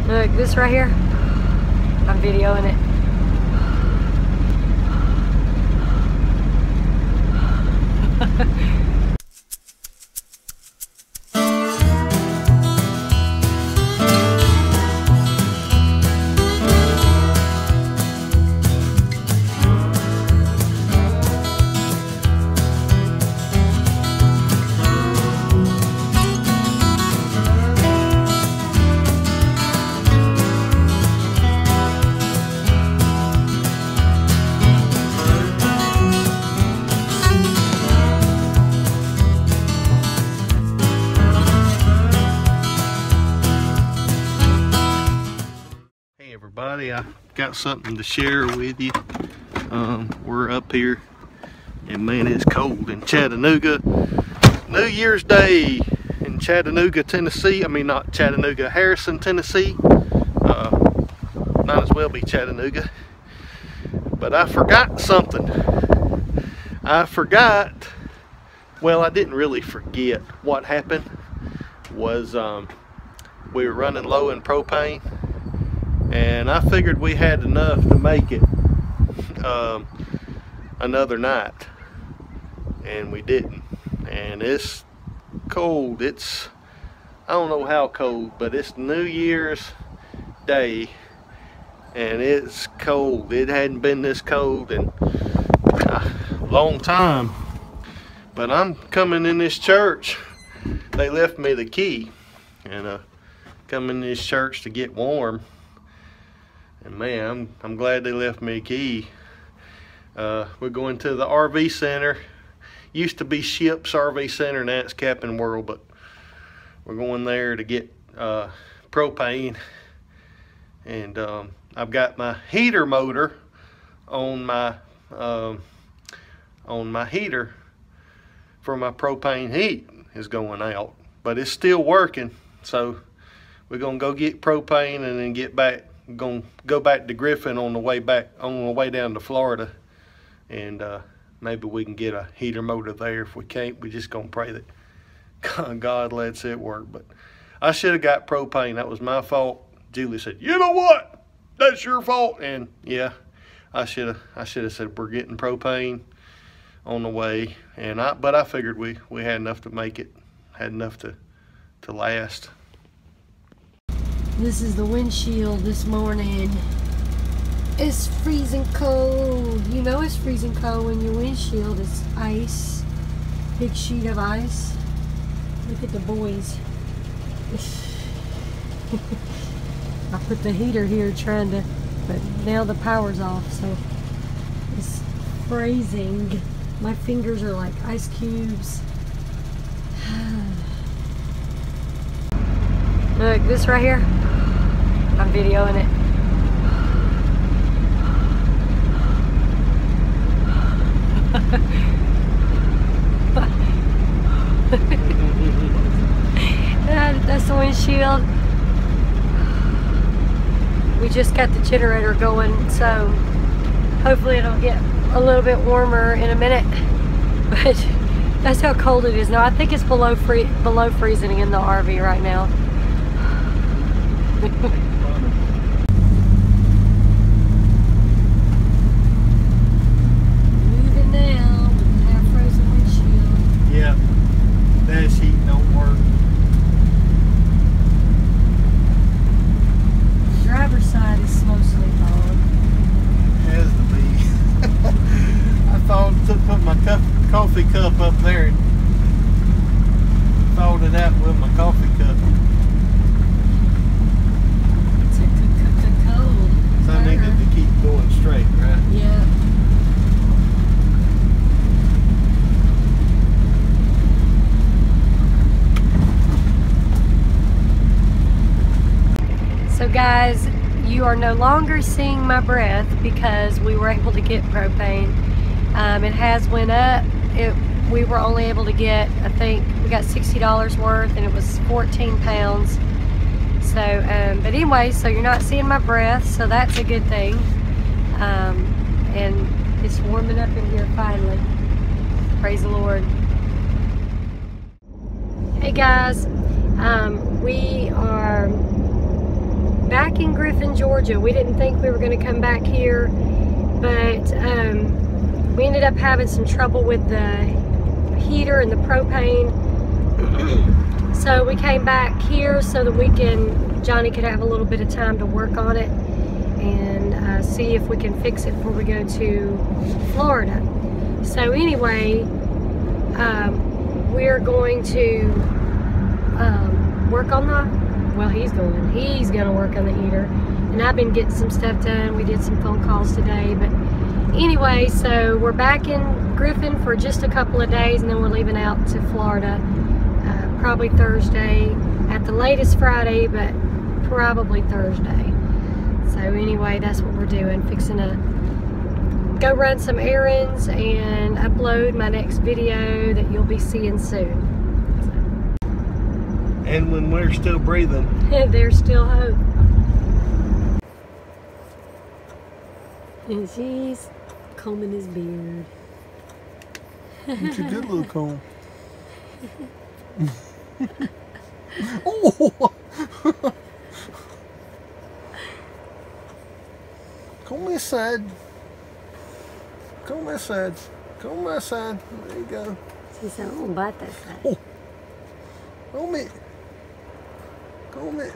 Look, this right here, I'm videoing it. I got something to share with you. We're up here and man, it's cold in Chattanooga. New Year's Day in Chattanooga, Tennessee. I mean, not Chattanooga, Harrison, Tennessee. Might as well be Chattanooga. But I forgot something. Well, I didn't really forget. What happened was we were running low in propane, and I figured we had enough to make it another night, and we didn't. And it's cold. I don't know how cold, but it's New Year's Day and it's cold. It hadn't been this cold in a long time. But I'm coming in this church. They left me the key, and coming in this church to get warm. And man, I'm glad they left me a key. We're going to the RV center. Used to be Ship's RV Center, now it's Camping World, but we're going there to get propane. And I've got my heater motor on my heater for my propane heat is going out, but it's still working. So we're gonna go get propane and then get back. Gonna go back to Griffin on the way back, on the way down to Florida, and maybe we can get a heater motor there. If we can't, we're just gonna pray that God lets it work. But I should have got propane. That was my fault. Julie said, "You know what? That's your fault." And yeah, I should have said we're getting propane on the way. And but I figured we had enough to make it, had enough to last. This is the windshield this morning. It's freezing cold. You know it's freezing cold when your windshield is ice. Big sheet of ice. Look at the boys. I put the heater here trying to, but now the power's off, so it's freezing. My fingers are like ice cubes. Look, this right here, I'm videoing it. That's the windshield. We just got the generator going, so hopefully it'll get a little bit warmer in a minute. But that's how cold it is now. I think it's below freezing in the RV right now. Moving now with the half-frozen windshield. Yeah, dash heat don't work. The driver's side is mostly thawed. Has to be. I thought to put my coffee cup up there and thawed it out with my coffee cup. So I needed to keep going straight, right? Yeah. So guys, you are no longer seeing my breath because we were able to get propane. It has went up. We were only able to get, I think we got $60 worth, and it was 14 pounds. So, but anyway, so you're not seeing my breath, so that's a good thing. And it's warming up in here finally. Praise the Lord. Hey guys, we are back back in Griffin, Georgia. We didn't think we were going to come back here, but we ended up having some trouble with the heater and the propane. So we came back here so that Johnny could have a little bit of time to work on it and see if we can fix it before we go to Florida. So anyway, we're going to work on he's going to work on the heater, and I've been getting some stuff done. We did some phone calls today, but anyway, so we're back in Griffin for just a couple of days, and then we're leaving out to Florida probably Thursday, at the latest Friday, but probably Thursday. So anyway, that's what we're doing, fixing to go run some errands and upload my next video that you'll be seeing soon. And when we're still breathing. There's still hope. And she's combing his beard. It's a good little comb. Oh! Comb this side. Comb that side. Comb that side. There you go. She said, I don't bite that side. Oh! Comb it. Comb it.